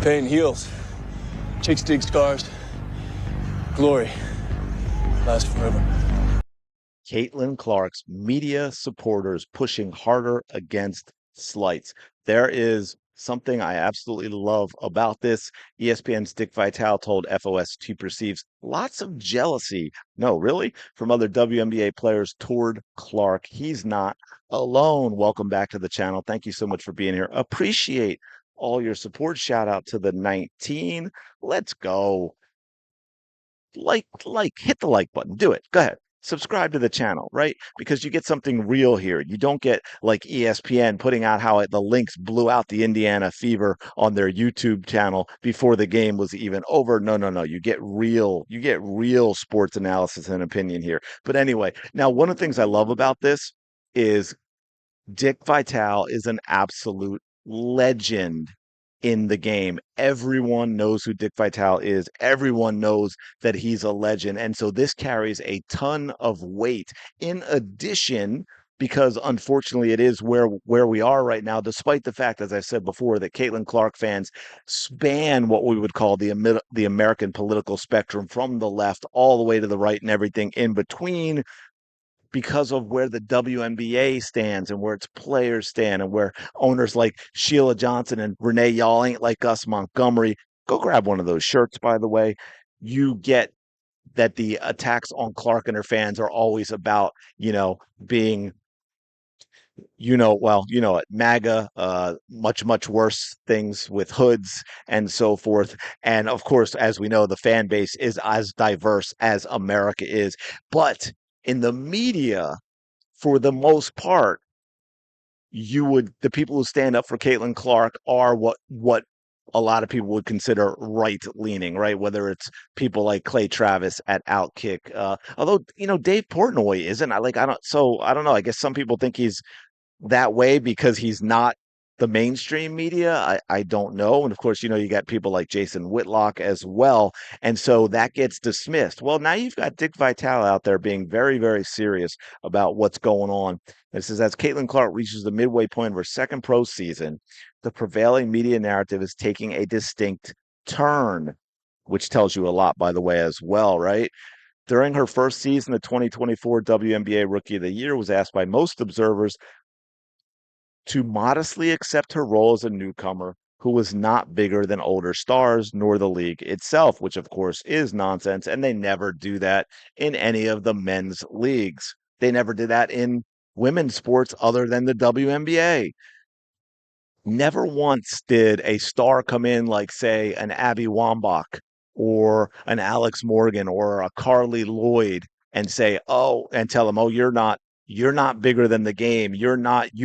Pain heals. Chicks dig scars. Glory lasts forever. Caitlin Clark's media supporters pushing harder against slights. There is something I absolutely love about this. ESPN's Dick Vitale told FOS he perceives lots of jealousy. No, really? From other WNBA players toward Clark. He's not alone. Welcome back to the channel. Thank you so much for being here. Appreciate all your support. Shout out to the 19. Let's go. Hit the like button. Do it. Go ahead. Subscribe to the channel, right? Because you get something real here. You don't get like ESPN putting out how the Lynx blew out the Indiana Fever on their YouTube channel before the game was even over. No, no, no. You get real sports analysis and opinion here. But anyway, now one of the things I love about this is Dick Vitale is an absolute legend in the game. Everyone knows who Dick Vitale is. Everyone knows that he's a legend. And so this carries a ton of weight. In addition, because unfortunately it is where we are right now, despite the fact, as I said before, that Caitlin Clark fans span what we would call the American political spectrum from the left all the way to the right and everything in between because of where the WNBA stands and where its players stand and where owners like Sheila Johnson and Renee Y'all ain't like us Montgomery. Go grab one of those shirts, by the way. You get that the attacks on Clark and her fans are always about, being, MAGA, much, much worse things with hoods and so forth. And of course, as we know, the fan base is as diverse as America is. But in the media, for the most part, the people who stand up for Caitlin Clark are what a lot of people would consider right leaning, right? Whether it's people like Clay Travis at Outkick, although Dave Portnoy isn't. I don't know. I guess some people think he's that way because he's not the mainstream media. I don't know. And of course, you got people like Jason Whitlock as well. And so that gets dismissed. Well, now you've got Dick Vitale out there being very, very serious about what's going on. This is as Caitlin Clark reaches the midway point of her second pro season, the prevailing media narrative is taking a distinct turn, which tells you a lot, by the way, as well, right? During her first season, the 2024 WNBA Rookie of the Year was asked by most observers to modestly accept her role as a newcomer who was not bigger than older stars nor the league itself, which of course is nonsense. And they never do that in any of the men's leagues. They never did that in women's sports other than the WNBA. Never once did a star come in like, say, an Abby Wambach or an Alex Morgan or a Carly Lloyd and say, oh, and tell them, oh, you're not bigger than the game. You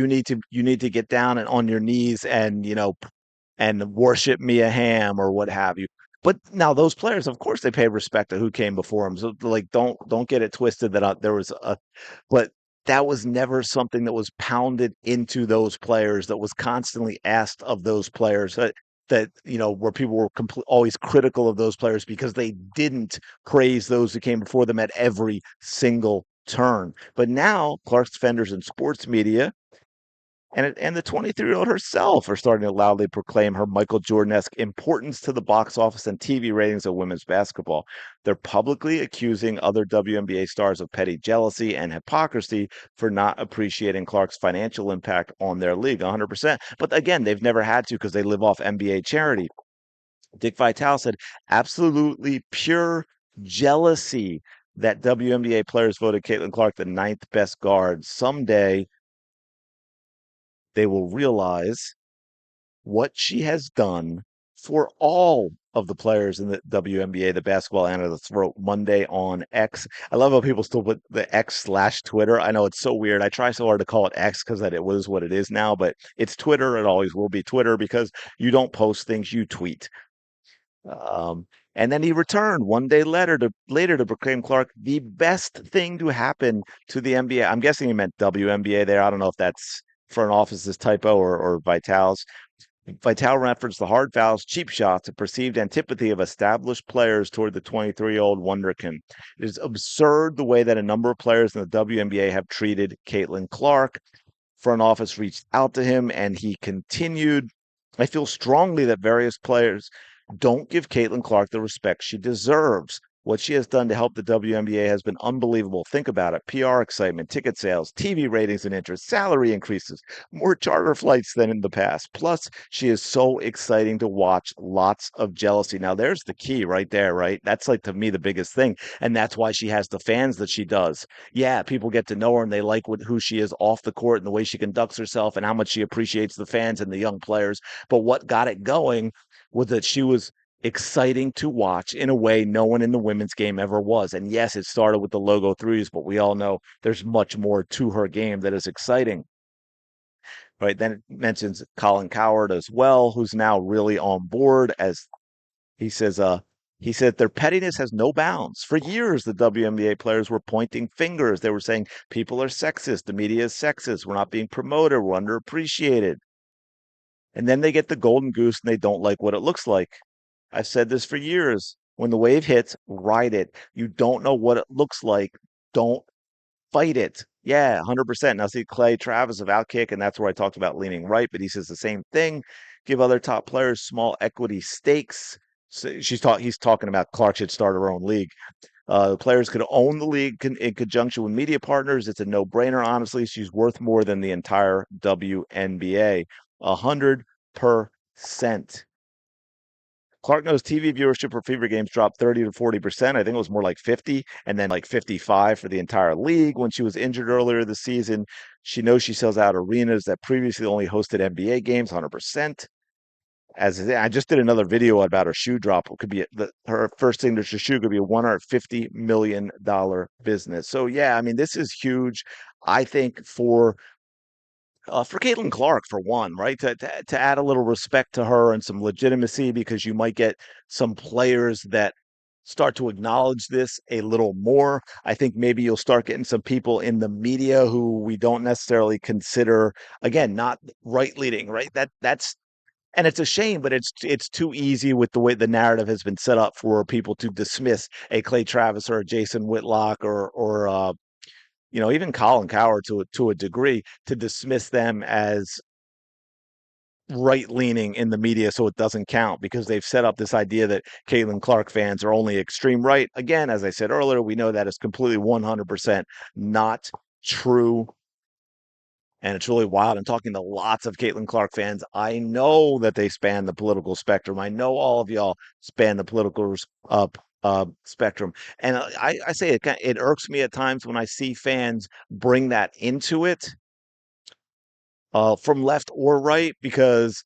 need to get down and on your knees and, and worship Mia Hamm or what have you. But now those players, of course, they pay respect to who came before them. So like, don't get it twisted that there was but that was never something that was pounded into those players, that was constantly asked of those players, where people were always critical of those players because they didn't praise those who came before them at every single turn. But now Clark's defenders in sports media and the 23-year-old herself are starting to loudly proclaim her Michael Jordan-esque importance to the box office and TV ratings of women's basketball. They're publicly accusing other WNBA stars of petty jealousy and hypocrisy for not appreciating Clark's financial impact on their league 100%. But again, they've never had to because they live off NBA charity. Dick Vitale said, absolutely pure jealousy that WNBA players voted Caitlin Clark the ninth best guard. Someday they will realize what she has done for all of the players in the WNBA. The basketball analysts wrote Monday on X. I love how people still put the X/Twitter. I know it's so weird. I try so hard to call it X because that it was what it is now, but it's Twitter. It always will be Twitter because you don't post things, you tweet. And then he returned one day later to proclaim Clark the best thing to happen to the NBA. I'm guessing he meant WNBA there. I don't know if that's front office's typo or Vitale's. Vitale referenced the hard fouls, cheap shots, and perceived antipathy of established players toward the 23-year-old wonderkin. It is absurd the way that a number of players in the WNBA have treated Caitlin Clark. Front office reached out to him, and he continued I feel strongly that various players don't give Caitlin Clark the respect she deserves. What she has done to help the WNBA has been unbelievable. Think about it: PR excitement, ticket sales, TV ratings and interest, salary increases, more charter flights than in the past. Plus, she is so exciting to watch. Lots of jealousy. Now, there's the key right there, right? That's like to me the biggest thing. And that's why she has the fans that she does. Yeah, people get to know her and they like who she is off the court and the way she conducts herself and how much she appreciates the fans and the young players. But what got it going was that she was exciting to watch in a way no one in the women's game ever was. And yes, it started with the logo threes, but we all know there's much more to her game that is exciting. Right. Then it mentions Colin Coward as well, who's now really on board as he says, he said their pettiness has no bounds. For years, the WNBA players were pointing fingers. They were saying people are sexist, the media is sexist, we're not being promoted, we're underappreciated. And then they get the golden goose and they don't like what it looks like. I've said this for years. When the wave hits, ride it. You don't know what it looks like. Don't fight it. Yeah, 100%. Now, see, Clay Travis of Outkick, and that's where I talked about leaning right, but he says the same thing. Give other top players small equity stakes. So he's talking about Clark should start her own league. Players could own the league in conjunction with media partners. It's a no-brainer, honestly. She's worth more than the entire WNBA. 100%. Clark knows TV viewership for Fever games dropped 30 to 40%. I think it was more like 50 and then like 55 for the entire league when she was injured earlier this season. She knows she sells out arenas that previously only hosted NBA games 100%. As I just did another video about her shoe drop. It could be her first signature shoe could be a $150 million business. So yeah, I mean this is huge. I think for Caitlin Clark, for one, right? To add a little respect to her and some legitimacy, because you might get some players that start to acknowledge this a little more. I think maybe you'll start getting some people in the media who we don't necessarily consider, again, not right leading, right? That's and it's a shame, but it's too easy with the way the narrative has been set up for people to dismiss a Clay Travis or a Jason Whitlock or even Colin Coward to a degree, to dismiss them as right leaning in the media so it doesn't count because they've set up this idea that Caitlin Clark fans are only extreme right. Again, as I said earlier, we know that is completely 100% not true. And it's really wild. I'm talking to lots of Caitlin Clark fans. I know that they span the political spectrum. I know all of y'all span the political spectrum. And I say it irks me at times when I see fans bring that into it from left or right because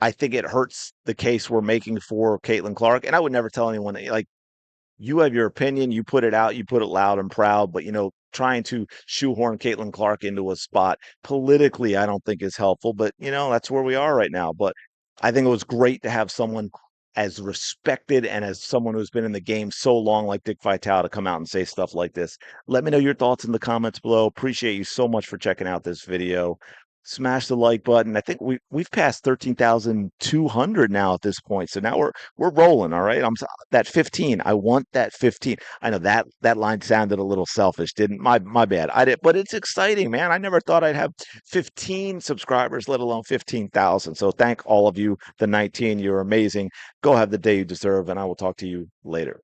I think it hurts the case we're making for Caitlin Clark. And I would never tell anyone like you have your opinion, you put it out, you put it loud and proud, but trying to shoehorn Caitlin Clark into a spot politically, I don't think is helpful. But that's where we are right now. But I think it was great to have someone as respected and as someone who's been in the game so long like Dick Vitale to come out and say stuff like this. Let me know your thoughts in the comments below. Appreciate you so much for checking out this video. Smash the like button. I think we've passed 13,200 now at this point. So now we're rolling, all right? That 15. I want that 15. I know that line sounded a little selfish, didn't my bad. I did, but it's exciting, man. I never thought I'd have 15 subscribers, let alone 15,000. So thank all of you, the 19. You're amazing. Go have the day you deserve, and I will talk to you later.